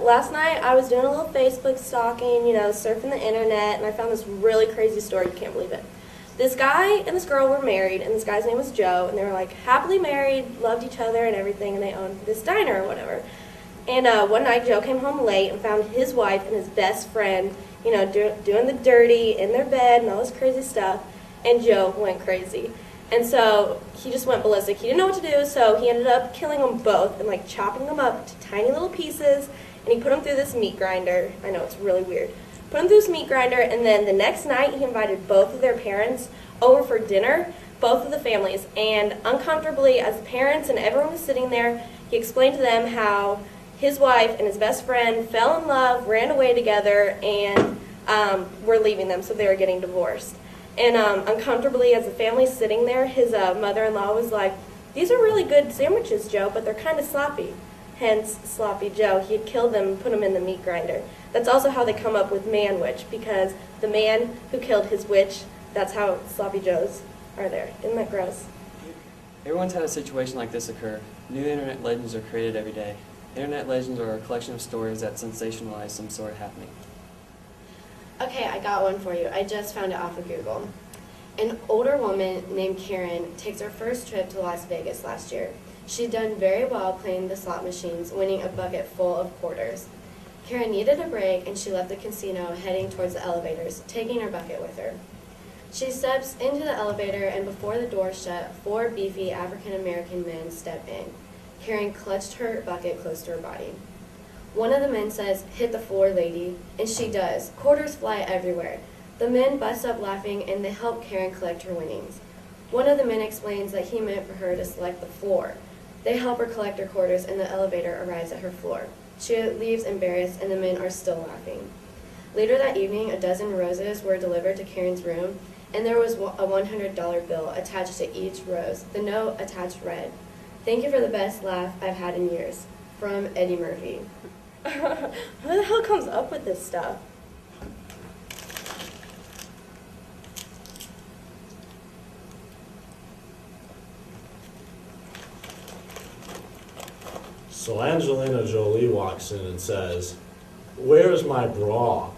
last night I was doing a little Facebook stalking, surfing the internet, and I found this really crazy story. You can't believe it. This guy and this girl were married, and this guy's name was Joe, and they were like happily married, loved each other and everything, and they owned this diner or whatever. And one night Joe came home late and found his wife and his best friend, doing the dirty in their bed and all this crazy stuff, and Joe went crazy. And so he just went ballistic. He didn't know what to do, so he ended up killing them both and like chopping them up to tiny little pieces, and he put them through this meat grinder. I know, it's really weird. Put them through this meat grinder, and then the next night he invited both of their parents over for dinner, both of the families, and uncomfortably, as the parents and everyone was sitting there, he explained to them how his wife and his best friend fell in love, ran away together, and were leaving them, so they were getting divorced. And uncomfortably, as the family's sitting there, his mother-in-law was like, "These are really good sandwiches, Joe, but they're kind of sloppy." Hence, Sloppy Joe. He had killed them and put them in the meat grinder. That's also how they come up with Man-Witch, because the man who killed his witch, that's how Sloppy Joes are there. Isn't that gross? Everyone's had a situation like this occur. New internet legends are created every day. Internet legends are a collection of stories that sensationalize some sort of happening. Okay, I got one for you. I just found it off of Google. An older woman named Karen takes her first trip to Las Vegas last year. She'd done very well playing the slot machines, winning a bucket full of quarters. Karen needed a break, and she left the casino heading towards the elevators, taking her bucket with her. She steps into the elevator, and before the door shut, 4 beefy African-American men step in. Karen clutched her bucket close to her body. One of the men says, "Hit the floor, lady," and she does. Quarters fly everywhere. The men bust up laughing, and they help Karen collect her winnings. One of the men explains that he meant for her to select the floor. They help her collect her quarters, and the elevator arrives at her floor. She leaves embarrassed, and the men are still laughing. Later that evening, a dozen roses were delivered to Karen's room, and there was a $100 bill attached to each rose. The note attached read, "Thank you for the best laugh I've had in years. From Eddie Murphy." Who the hell comes up with this stuff? So Angelina Jolie walks in and says, "Where's my bra?"